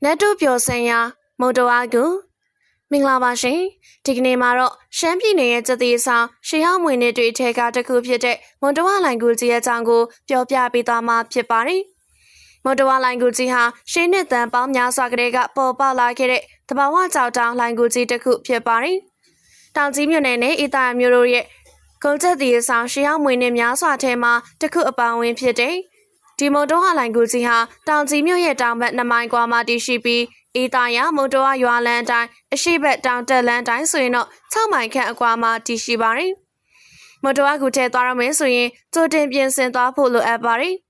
နတ်တို့ပြောစင်ရာမုံတော်အားကူမင်္ဂလာပါရှင်ဒီကနေ့မှာတော့ရှမ်းပြည်နယ်ရဲ့ကျသီအဆောင်ရှေးဟောင်းမွေနှစ်တွေထဲကတစ်ခုဖြစ်တဲ့မွန်တဝလိုင်ကူကြီးရဲ့အကြောင်းကိုပြောပြပေးသွားမှာဖြစ်ပါတယ်မွန်တဝလိုင်ကူကြီးဟာရှေးနှစ်တန်ပေါင်းများစွာကလေးကပေါ်ပေါက်လာခဲ့တဲ့တဘာဝကြောက်တောင်လိုင်ကူကြီးတစ်ခုဖြစ်ပါတယ်တောင်ကြီးမြို့နယ်နဲ့အေတာမြို့တို့ရဲ့ကုန်းကျသီအဆောင်ရှေးဟောင်းမွေနှစ်များစွာထဲမှာတစ်ခုအပါအဝင်ဖြစ်တဲ့ဒီမုံတော်လိုင်ကူကြီးဟာတောင်ကြီးမြို့ရဲ့တောင်ဘက်2မိုင်ကွာမှာတည်ရှိပြီးအေတာရမုံတော်ရွာလန်းအတိုင်းအရှိဘက်တောင်တက်လန်းတိုင်းဆိုရင်တော့6မိုင်ခန့်အကွာမှာတည်ရှိပါတယ်။မုံတော်ကူထဲသွားရမယ်ဆိုရင်ကြိုတင်ပြင်ဆင်သွားဖို့လိုအပ်ပါတယ်။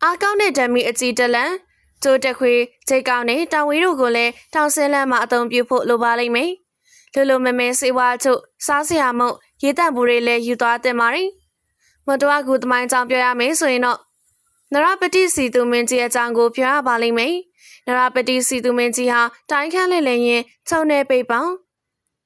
အားကောင်းတဲ့ဓမီအကြီးတလန်းကျိုးတက်ခွေခြေကောင်းနဲ့တောင်ဝေးတို့ကိုလည်းတောင်စင်းလန်းမှာအသုံးပြုဖို့လိုပါလိမ့်မယ်။လူမမဲစေဝါချုပ်စားစရာမုံရေတန့်ဘူးတွေလည်းယူသွားတင်ပါတယ်။မုံတော်ကူသမိုင်းကြောင်ပြောရမယ်ဆိုရင်တော့နရပတိစီသူမင်းကြီးအကြောင်းကိုပြောရပါလိမ့်မယ်။နရပတိစီသူမင်းကြီးဟာတိုင်းခန့်လက်လည်းရင်ချုံနေပိတ်ပေါင်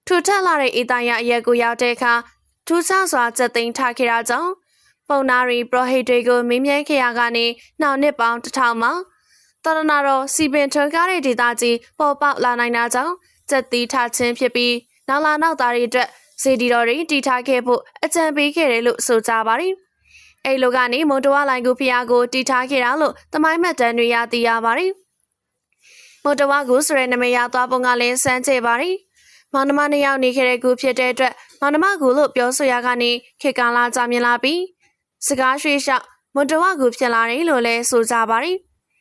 းထူထပ်လာတဲ့အေတာရအရက်ကိုရောက်တဲ့အခါထူးခြားစွာစက်သိမ်းထားခဲ့တာကြောင့်ပုံနာရီပရောဟိတ်တွေကိုမင်းမြဲခရာကနေနှောင်နှစ်ပေါင်း1000မှာတရနာတော်စီပင်ထွန်းကားတဲ့ဒေသကြီးပေါ်ပေါက်လာနိုင်တာကြောင့်စက်တီးထားခြင်းဖြစ်ပြီးနောက်လာနောက်သားတွေအတွက်စေတီတော်တွေတီထားခဲ့ဖို့အကြံပေးခဲ့တယ်လို့ဆိုကြပါတယ်။အဲ့လိုကနေမုံတဝလိုင်ကူဖျားကိုတီထားခဲ့တာလို့သမိုင်းမှတ်တမ်းတွေရသိရပါတယ်။မုံတဝကူဆိုတဲ့နာမည်ရသွားပုံကလည်းစမ်းကြပါတယ်။မောင်နှမနှစ်ယောက်နေခဲ့တဲ့ကူဖြစ်တဲ့အတွက်မောင်နှမကူလို့ပြောဆိုရကနေခေတ်ကာလကြာမြင့်လာပြီးစကားရွှေလျှောက်မုံတဝကူဖြစ်လာတယ်လို့လည်းဆိုကြပါတယ်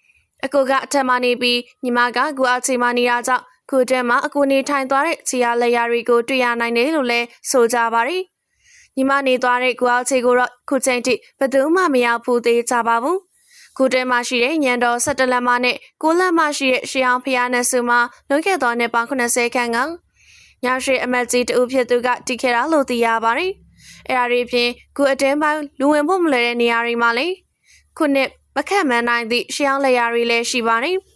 ။အကူကအထက်မှနေပြီးညီမကကူအောက်ခြေမှနေရကြောင့်ခုတဲမှာအကူနေထိုင်သွားတဲ့ခြေရလက်ရတွေကိုတွေ့ရနိုင်တယ်လို့လည်းဆိုကြပါတယ်။ညီမနေသွားတဲ့ကူအောက်ခြေကိုတော့ခုချိန်ထိဘယ်သူမှမရောက်ဘူးသေးကြပါဘူး။ခုတဲမှာရှိတဲ့ညံတော်17လက်မနဲ့9လက်မရှိတဲ့ရှေးအောင်ဖျားနဲ့စုမှာလွန်ခဲ့သောနှစ်ပေါင်း80ခန့်ကညရွှေအမတ်ကြီးတူဖြစ်သူကတည်ခဲ့တာလို့သိရပါတယ်။အဲ့ဒါတွေဖြင့်ခုအတင်းပိုင်းလူဝင်ဖို့မလွယ်တဲ့နေရာတွေမှာလေခုနှစ်မခက်မှန်းနိုင်သည့်ရှေးအောင်လက်ရတွေလည်းရှိပါတယ်။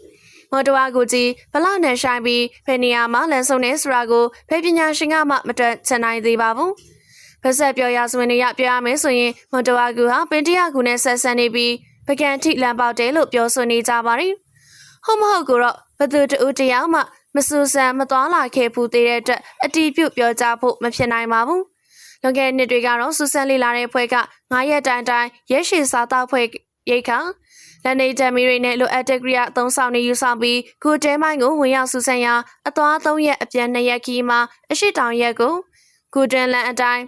မော်တော်ကူကြီးဘလောက်နဲ့ဆိုင်ပြီးဘယ်နေရာမှာလမ်းဆုံးနေဆိုတာကိုဘယ်ပညာရှင်ကမှမတွက်ချက်နိုင်သေးပါဘူး။ဗဇက်ပြောရဆိုရင်ရပြောရမယ်ဆိုရင်မော်တော်ကူဟာပင်တရကူနဲ့ဆက်ဆံနေပြီးပကံထိလမ်းပေါက်တယ်လို့ပြောဆိုနေကြပါတယ်။ဟုတ်မဟုတ်ကိုတော့ဘသူတူတယောက်မှမဆူဆန်မသွားလာခဲ့ဘူးသေးတဲ့အတွက်အတီးပြုတ်ပြောကြဖို့မဖြစ်နိုင်ပါဘူး။လွန်ခဲ့တဲ့နှစ်တွေကတော့ဆူဆန်လေးလာတဲ့ဖွဲ့က9ရက်တိုင်ရဲရှည်စားတောက်ဖွဲ့ရိတ်ခါလက်နေတမီတွေနဲ့လိုအပ်တဲ့ကရိယာသုံးဆောင်နေယူဆောင်ပြီးခုတဲမိုင်းကိုဝင်ရောက်ဆူဆန်ရာအသွား3ရက်အပြန်2ရက်ခီးမှာအရှိတောင်ရက်ကိုခုတွင်လန်အတိုင်း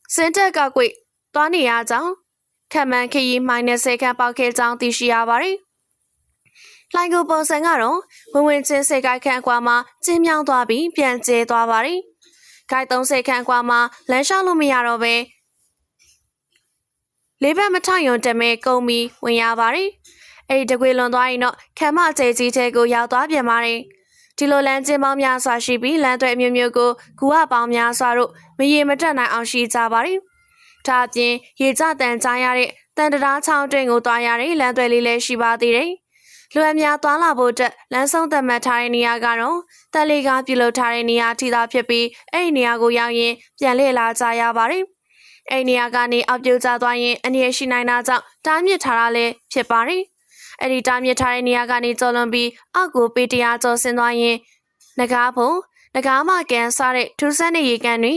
စင်တက်ကောက်ကွေ့သွားနေရကြောင်းခက်မှန်ခရီးမိုင်းနဲ့10ခန့်ပေါက်ခဲ့ကြောင်းသိရှိရပါတယ်။လိုင်ကိုပုံစံကတော့ဝင်ချင်းစေကိုက်ခန့်အကွာမှာကျင်းမြောင်းသွားပြီးပြန်ကျဲသွားပါတယ်။ခိုက်30ခန့်အကွာမှာလမ်းလျှောက်လို့မရတော့ပဲလေးဘက်မထောင်ရုံတက်မဲ့ကုံပြီးဝင်ရပါတယ်။အဲ့ဒီတကွေလွန်သွားရင်တော့ခံမကျဲကြီးတဲ့ကိုရောက်သွားပြန်ပါတယ်။ဒီလိုလမ်းကျင်းပေါင်းများစွာရှိပြီးလမ်းသွဲအမျိုးမျိုးကိုကူဝပေါင်းများစွာတို့မရေမတက်နိုင်အောင်ရှိကြပါတယ်။ဒါအပြင်ရေကျတန်ကြားရတဲ့တန်တရားချောင်းတွင်ကိုသွားရတဲ့လမ်းသွဲလေးလည်းရှိပါသေးတယ်။လူအများသွားလာဖို့အတွက်လမ်းဆုံးသတ်မှတ်ထားတဲ့နေရာကတော့တက်လေးကားပြုလုပ်ထားတဲ့နေရာထိသာဖြစ်ပြီးအဲ့ဒီနေရာကိုရောက်ရင်ပြန်လှည့်လာကြရပါတယ်။အဲ့ဒီနေရာကနေအောက်ပြုတ်ကျသွားရင်အနည်းရှိနိုင်တာကြောင့်တားမြစ်ထားတာလည်းဖြစ်ပါတယ်။အဲ့ဒီတားမြစ်ထားတဲ့နေရာကနေကျော်လွန်ပြီးအောက်ကိုပေ100ကျော်ဆင်းသွားရင်နဂါးဖို့နဂါးမကန်စားတဲ့ထူးဆန်းတဲ့ရေကန်တွေ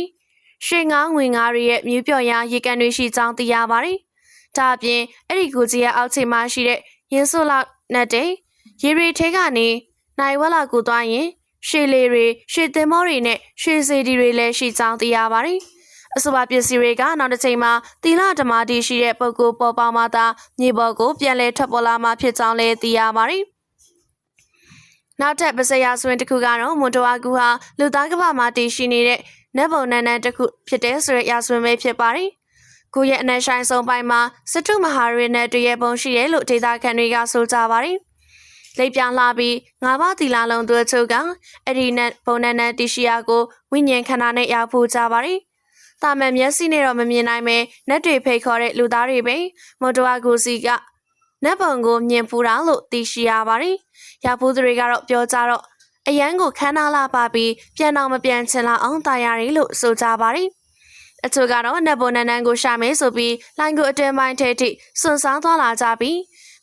ရွှေငါးငွေငါးတွေရဲ့မြူးပြော့ရာရေကန်တွေရှိကြောင်းသိရပါတယ်။ဒါအပြင်အဲ့ဒီကူကြီးရဲ့အောက်ခြေမှာရှိတဲ့ရင်းစွလောက်နဲ့တဲ့ရေတွေထဲကနေနိုင်ဝက်လောက်ကိုသွားရင်ရွှေလေတွေရွှေသင်္ဘောတွေနဲ့ရွှေစေတီတွေလည်းရှိကြောင်းသိရပါတယ်။အဆိုပါပစ္စည်းတွေကနောက်တစ်ချိန်မှာသီလဓမ္မတိရှိတဲ့ပုဂ္ဂိုလ်ပေါ်ပေါက်မှသာမြေပေါ်ကိုပြန်လဲထွက်ပေါ်လာမှဖြစ်ကြောင်းလည်းသိရပါတယ်။နောက်ထပ်ပစရာဆွင်တစ်ခုကတော့မွန်တဝကူဟာလူသားကမ္ဘာမှာတည်ရှိနေတဲ့နတ်ဘုံနန်းနန်းတစ်ခုဖြစ်တဲ့ဆိုတဲ့ရာဆွင်ပဲဖြစ်ပါတယ်။ကိုရဲ့အနက်ဆိုင်ဆုံးပိုင်းမှာစတုမဟာရင်းနဲ့တရေပုံရှိတယ်လို့ဒေသခံတွေကဆိုကြပါတယ်။လိပ်ပြောင်းလာပြီး၅ပါးသီလလုံးသူချုပ်ကအဲ့ဒီနတ်ဘုံနန်းနန်းတရှိယာကိုဝိညာဉ်ခန္ဓာနဲ့ရောက်ဖို့ကြပါတယ်။တာမန်မျက်စိနဲ့တော့မမြင်နိုင်ပဲနတ်တွေဖိတ်ခေါ်တဲ့လူသားတွေပဲမွန်တဝကူစီကနတ်ဘုံကိုမြင်ဖူးတာလို့သိရှိရပါတယ်။ရောက်ဖို့တွေကတော့ပြောကြတော့အရန်ကိုခန်းနာလာပါပြီးပြန်တော့မပြန်ချင်လာအောင်တာရတယ်လို့ဆိုကြပါတယ်။အချို့ကတော့နတ်ဘုံနန်းနန်းကိုရှာမယ်ဆိုပြီးလိုင်ကိုအတွင်းပိုင်းထဲထိစွန့်စားသွားလာကြပြီး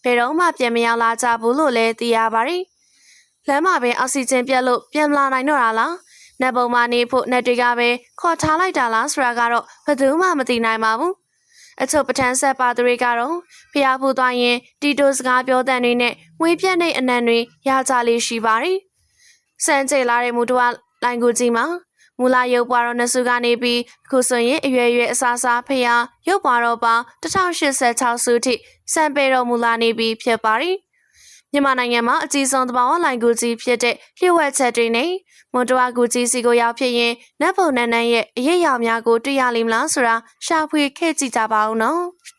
ဘယ်တော့မှပြန်မရောက်လာကြဘူးလို့လည်းသိရပါတယ်။လမ်းမှာပဲအောက်ဆီဂျင်ပြတ်လို့ပြန်မလာနိုင်တော့တာလား။နတ်ပုံမှနေဖို့နတ်တွေကပဲခေါ်ထားလိုက်တာလားဆိုတာကတော့ဘယ်သူမှမသိနိုင်ပါဘူး။အချို့ပဋ္ဌာန်းဆက်ပါသူတွေကတော့ဖျားဖူးသွားရင်တီတိုစကားပြောတဲ့တွေနဲ့ငွေပြက်တဲ့အနံတွေရကြလေးရှိပါတယ်။စံကြေလာတဲ့မူတော်လိုင်ကိုကြီးမှာမူလာရုပ်ပွားတော်နှစုကနေပြီးအခုဆိုရင်အရွယ်ရွယ်အစားစားဖျားရုပ်ပွားတော်ပေါင်း1086စုထိစံပေတော်မူလာနေပြီးဖြစ်ပါတယ်။မြန်မာနိုင်ငံမှာအကြီးဆုံးသဘာဝလိုင်ကိုကြီးဖြစ်တဲ့လျှို့ဝှက်ချက်တွေနဲ့မွန်တဝါကူကြီးစီကိုရောက်ဖြစ်ရင်နတ်ပုံနန်းနန်းရဲ့အရေးအယောင်များကိုတွေ့ရလိမ့်မလားဆိုတာရှာဖွေခဲ့ကြည့်ကြပါဦးနော်။